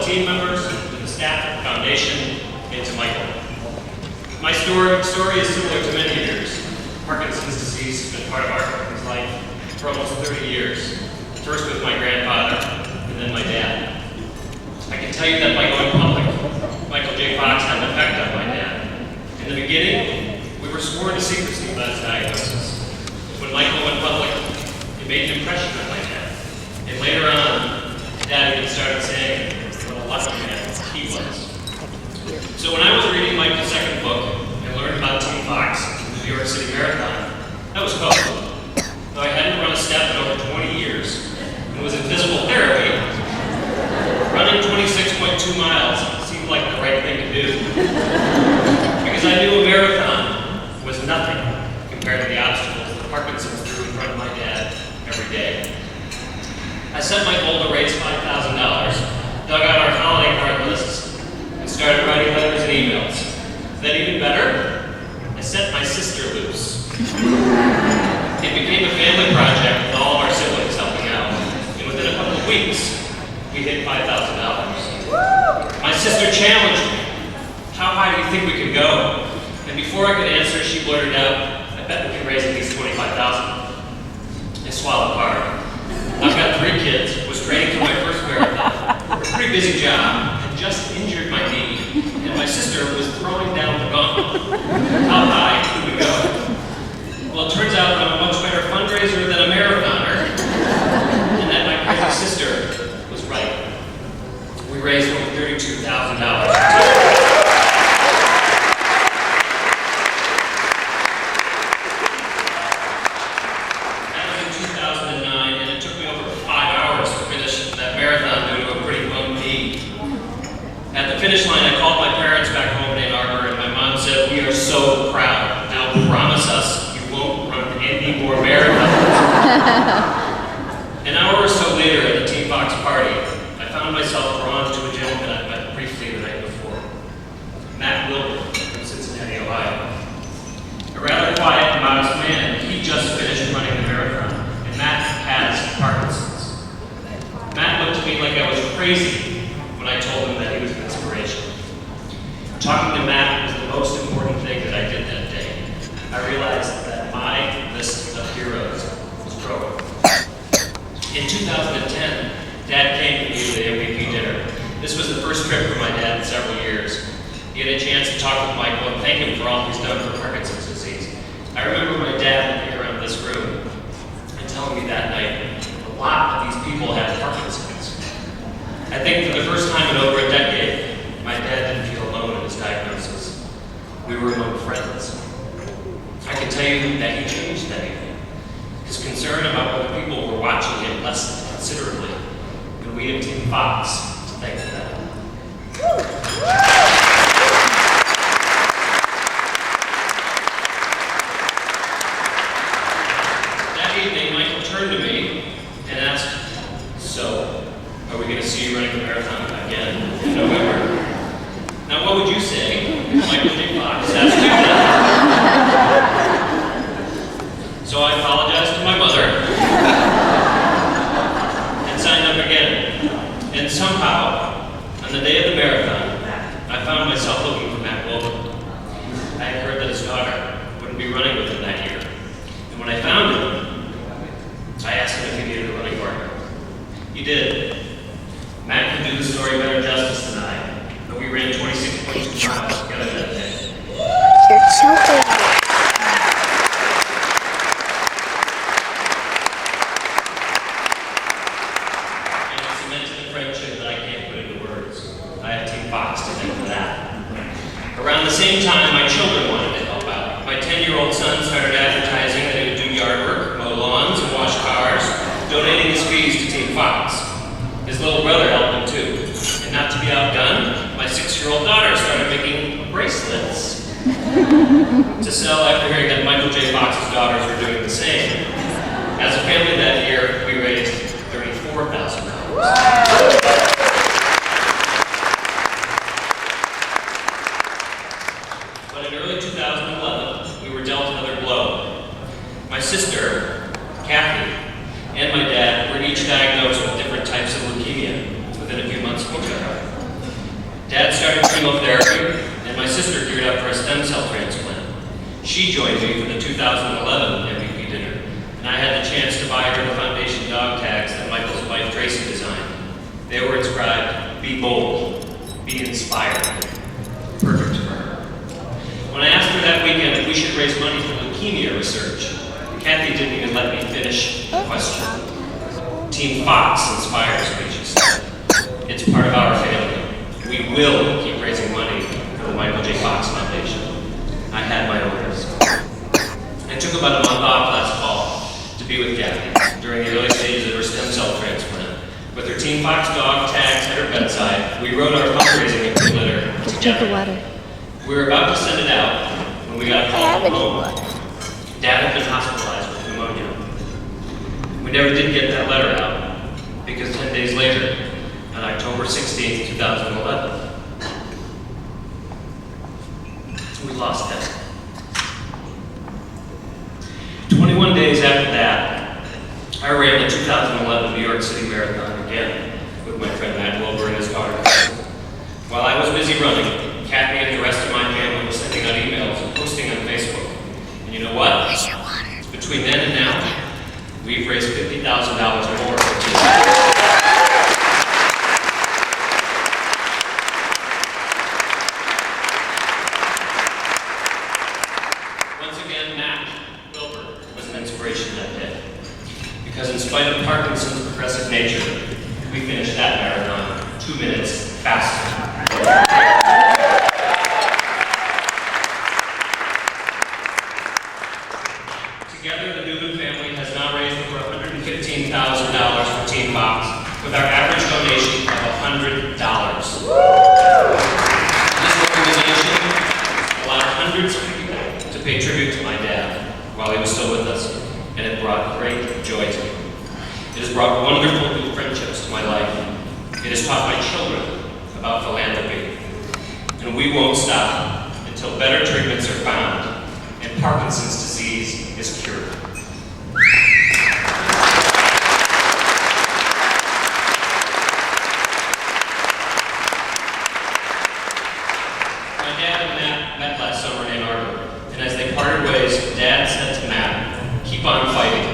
team members, to the staff at the foundation, and to Michael. My story is similar to many of yours. Parkinson's disease has been part of our life for almost 30 years. First with my grandfather, and then my dad. I can tell you that by going public, Michael J. Fox had an effect on my dad. In the beginning, we were sworn to secrecy about his diagnosis. When Michael went public, it made an impression on my dad. And later on, Dad even started saying what a lucky man he was. So when I was reading Michael's second book and learned about Team Fox and the New York City Marathon, that was cool. Though I hadn't run a step in over 20 years and was in physical therapy, running 26.2 miles seemed like the right thing to do. Because I knew a marathon was nothing compared to the obstacles that Parkinson's threw in front of my dad every day. I set my goal to raise $5,000, dug out our holiday card lists, and started writing letters and emails. Then even better, I set my sister loose. It became a family project with all of our siblings helping out, and within a couple of weeks, we hit $5,000. My sister challenged me. How high do you think we could go? And before I could answer, she blurted out, I bet we can raise at least $25,000. I swallowed hard. I've got 3 kids, was training for my first marathon, a pretty busy job, had just injured my knee, and my sister was throwing down the gauntlet. How high could we go? Well, it turns out I'm a much better fundraiser than a marathoner, and that my crazy sister was right. We raised over $32,000. At the finish line, I called my parents back home in Ann Arbor, and my mom said, "We are so proud. Now promise us you won't run any more marathons." An hour or so later at the Team Fox party, I found myself drawn to a gentleman I met briefly the night before, Matt Wilbur from Cincinnati, Ohio. A rather quiet and modest man, he just finished running the marathon, and Matt has Parkinson's. Matt looked at me like I was crazy when I told him that he was an inspiration. Talking to Matt was the most important thing that I did that day. I realized that my list of heroes was growing. In 2010, Dad came to me to the MVP dinner. This was the first trip for my dad in several years. He had a chance to talk with Michael and thank him for all he's done for Parkinson's disease. I remember my dad looking around this room and telling me that night, a lot of these people have Parkinson's. I think for the first time in over a decade, my dad didn't feel alone in his diagnosis. We were among friends. I can tell you that he changed that evening. His concern about whether people were watching him lessened considerably, and we at Team Fox to thank for that. That evening, Michael turned to me and asked, "So, are we going to see you running the marathon again in November?" Now, what would you say if Michael J. Fox asked you that? So I apologized to my mother and signed up again. And somehow, on the day of the marathon, I found myself looking for Matt Wilbur. I had heard that his daughter wouldn't be running with him that year. And when I found him, I asked him if he needed a running partner. He did. Matt can do the story better justice than I, but we ran 26.2 miles together that day. You're choking. And it cemented a friendship that I can't put into words. I have Team Fox to thank for that. Around the same time, my children wanted to help out. My 10-year-old son started advertising that he would do yard work, mow lawns, and wash cars, donating his fees to Team Fox. His little brother helped him too. And not to be outdone, my 6-year-old daughter started making bracelets to sell after hearing that Michael J. Fox's daughters were doing the same. As a family that year, we raised $34,000. But in early 2011, we were dealt another blow. My sister, Kathy, and my dad were each diagnosed with different types of leukemia within a few months of each other. Dad started chemotherapy, and my sister geared up for a stem cell transplant. She joined me for the 2011 MVP dinner, and I had the chance to buy her the foundation dog tags that Michael's wife Tracy designed. They were inscribed, "Be bold, be inspired." Perfect for her. When I asked her that weekend if we should raise money for leukemia research, Kathy didn't even let me finish the question. Team Fox inspires me, she said. It's part of our family. We will keep raising money for the Michael J. Fox Foundation. I had my orders. I took about a month off last fall to be with Kathy during the early stages of her stem cell transplant. With her Team Fox dog tags at her bedside, we wrote our fundraising letter Drink together. the water. We were about to send it out when we got a I call have from any home. water. Dad had been hospitalized with pneumonia. We never did get that letter out because 10 days later, on October 16th, 2011, we lost Dad. 21 days after that, I ran the 2011 New York City Marathon again with my friend Matt Wilbur and his daughter. While I was busy running, Kathy and the rest of my family were sending out emails and posting on Facebook. And you know what? Where's your water? Between then and now, we've raised $50,000 more for Team. Once again, Matt Wilbur was an inspiration that day. Because in spite of Parkinson's progressive nature, we finished that marathon 2 minutes faster. Together, the Dubin family has now raised over $115,000 for Team Fox, with our average donation of $100. This organization allowed hundreds of people to pay tribute to my dad while he was still with us, and it brought great joy to me. It has brought wonderful new friendships to my life. It has taught my children about philanthropy. And we won't stop until better treatments are found and Parkinson's disease is cured. My dad and Matt met last summer in Ann Arbor, and as they parted ways, Dad said to Matt, "Keep on fighting.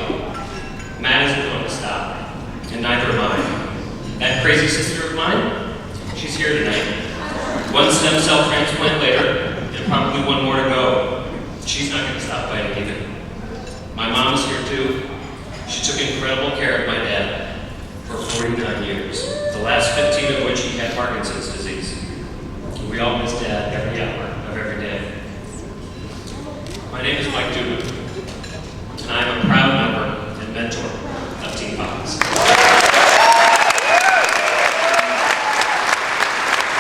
Matt isn't going to stop, and neither am I. That crazy sister of mine, she's here tonight. One stem cell transplant later, and probably one more to go. She's not going to stop fighting either. My mom's here too. She took incredible care of my dad for 49 years, the last 15 of which he had Parkinson's disease. We all miss Dad every hour of every day. My name is Mike Dubin, and I am a proud member and mentor